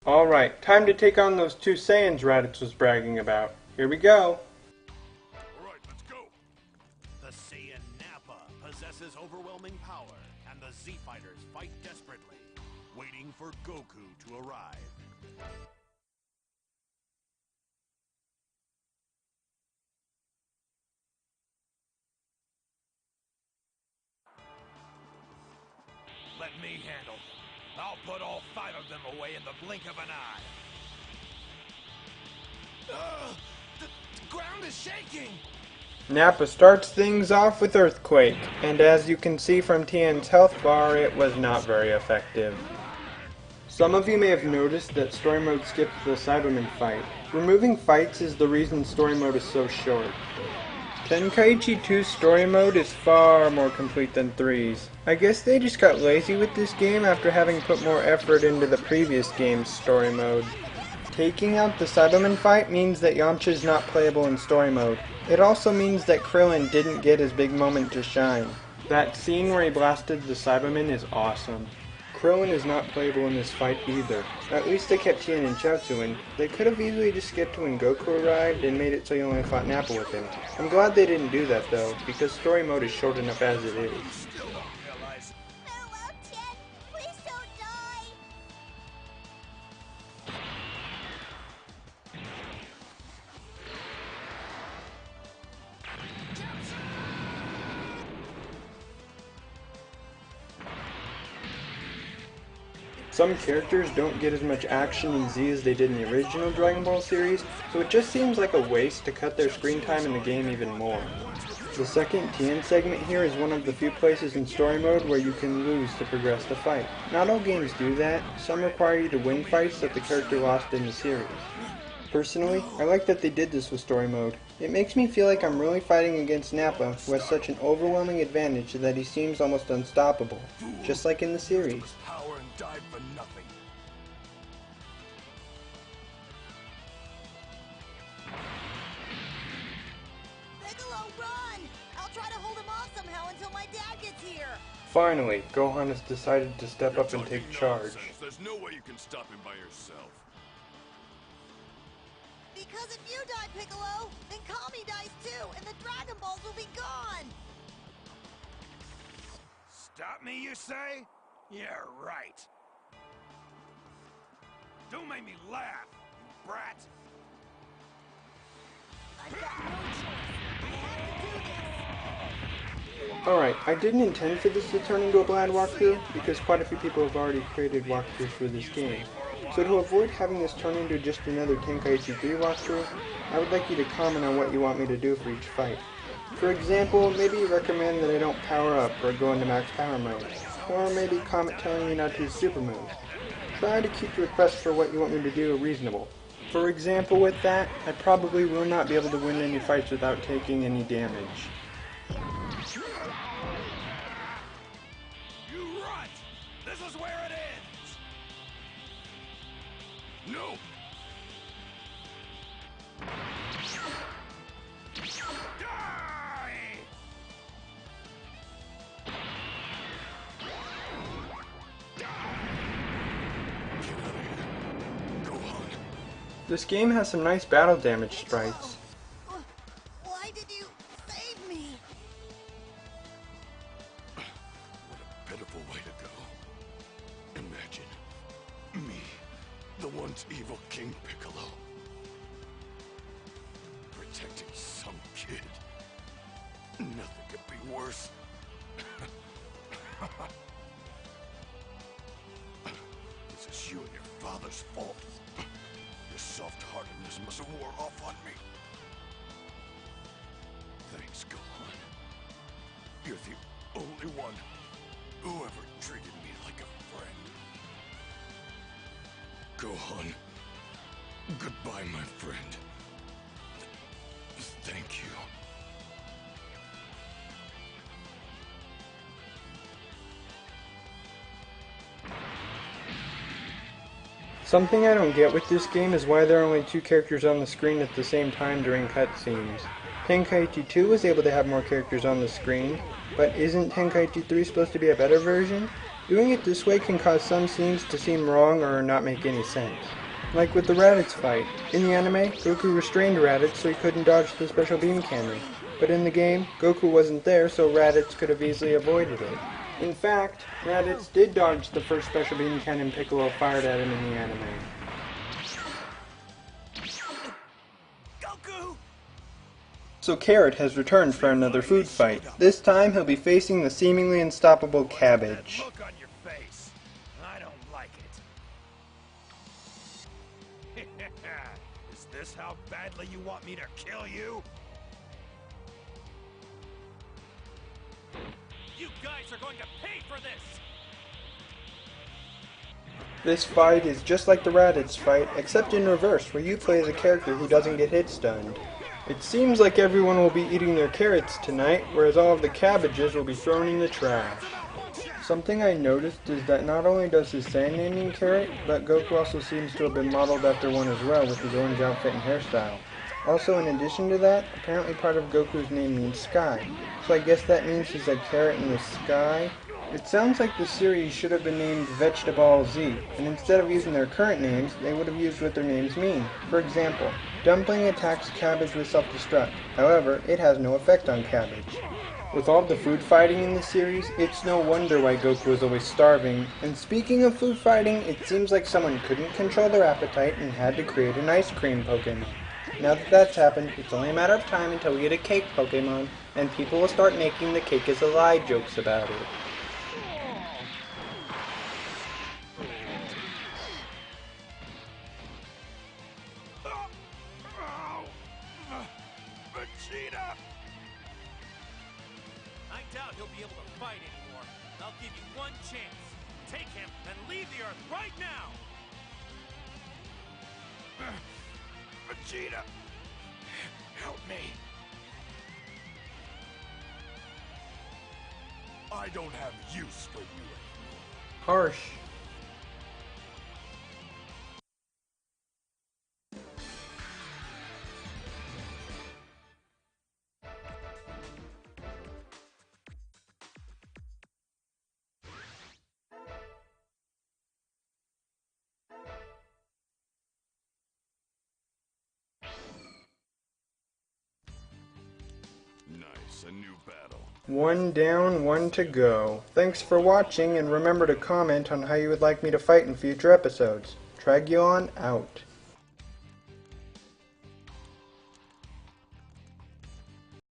Alright, time to take on those two Saiyans Raditz was bragging about. Here we go. Alright, let's go. The Saiyan Nappa possesses overwhelming power, and the Z-Fighters fight desperately, waiting for Goku to arrive. Let me handle them. I'll put all 5 of them away in the blink of an eye. The ground is shaking! Nappa starts things off with Earthquake, and as you can see from Tien's health bar, it was not very effective. Some of you may have noticed that story mode skips the Cyberman fight. Removing fights is the reason story mode is so short. Tenkaichi 2's story mode is far more complete than 3's. I guess they just got lazy with this game after having put more effort into the previous game's story mode. Taking out the Cyberman fight means that Yamcha is not playable in story mode. It also means that Krillin didn't get his big moment to shine. That scene where he blasted the Cyberman is awesome. Krillin is not playable in this fight either. At least they kept Tien and Chaozu in. They could have easily just skipped to when Goku arrived and made it so you only fought Nappa with him. I'm glad they didn't do that though, because story mode is short enough as it is. Farewell, Tien. Please don't die. Some characters don't get as much action in Z as they did in the original Dragon Ball series, so it just seems like a waste to cut their screen time in the game even more. The second Tien segment here is one of the few places in story mode where you can lose to progress the fight. Not all games do that, some require you to win fights that the character lost in the series. Personally, I like that they did this with story mode. It makes me feel like I'm really fighting against Nappa, who has such an overwhelming advantage that he seems almost unstoppable, just like in the series. Power and died for nothing. Piccolo, run! I'll try to hold him off somehow until my dad gets here. Finally, Gohan has decided to step up and take charge. There's no way you can stop him by yourself. Because if you die, Piccolo, then Kami dies too, and the Dragon Balls will be gone. Stop me, you say? Yeah, right. Don't make me laugh, you brat. I've got no choice. I have to do this. Alright, I didn't intend for this to turn into a blind walkthrough, because quite a few people have already created walkthroughs for this game. So to avoid having this turn into just another Tenkaichi 3 walkthrough, I would like you to comment on what you want me to do for each fight. For example, maybe you recommend that I don't power up or go into max power mode, or maybe comment telling me not to use super moves. Try to keep your requests for what you want me to do reasonable. For example, with that, I probably will not be able to win any fights without taking any damage. You run! This is where it ends! No! Die! This game has some nice battle damage sprites. Why did you save me? What a pitiful way to go. Imagine me, the once evil King Piccolo, protecting some kid. Nothing could be worse. This is you and your father's fault. Your soft-heartedness must have wore off on me. Thanks, Gohan. You're the only one who ever treated me like a friend. Gohan, goodbye, my friend. Thank you. Something I don't get with this game is why there are only 2 characters on the screen at the same time during cutscenes. Tenkaichi 2 was able to have more characters on the screen, but isn't Tenkaichi 3 supposed to be a better version? Doing it this way can cause some scenes to seem wrong or not make any sense. Like with the Raditz fight. In the anime, Goku restrained Raditz so he couldn't dodge the special beam cannon. But in the game, Goku wasn't there so Raditz could have easily avoided it. In fact, Raditz did dodge the first special beam cannon Piccolo fired at him in the anime. Goku! So Carrot has returned for another food fight. This time he'll be facing the seemingly unstoppable Cabbage. Look on your face. I don't like it. Is this how badly you want me to kill you? You guys are going to pay for this! This fight is just like the Raditz fight, except in reverse, where you play as a character who doesn't get hit stunned. It seems like everyone will be eating their carrots tonight, whereas all of the cabbages will be thrown in the trash. Something I noticed is that not only does his Saiyanin mean carrot, but Goku also seems to have been modeled after one as well with his orange outfit and hairstyle. Also, in addition to that, apparently part of Goku's name means sky, so I guess that means he's a carrot in the sky. It sounds like the series should have been named Vegetable Z, and instead of using their current names, they would have used what their names mean. For example, Dumpling attacks Cabbage with self-destruct, however, it has no effect on Cabbage. With all the food fighting in the series, it's no wonder why Goku is always starving, and speaking of food fighting, it seems like someone couldn't control their appetite and had to create an ice cream Pokemon. Now that that's happened, it's only a matter of time until we get a cake Pokemon, and people will start making the cake is a lie jokes about it. Vegeta! I doubt he'll be able to fight anymore. I'll give you one chance. Take him and leave the Earth right now! Vegeta! Help me! I don't have use for you anymore. Harsh. Nice, a new battle. One down, one to go. Thanks for watching, and remember to comment on how you would like me to fight in future episodes. Dragon out.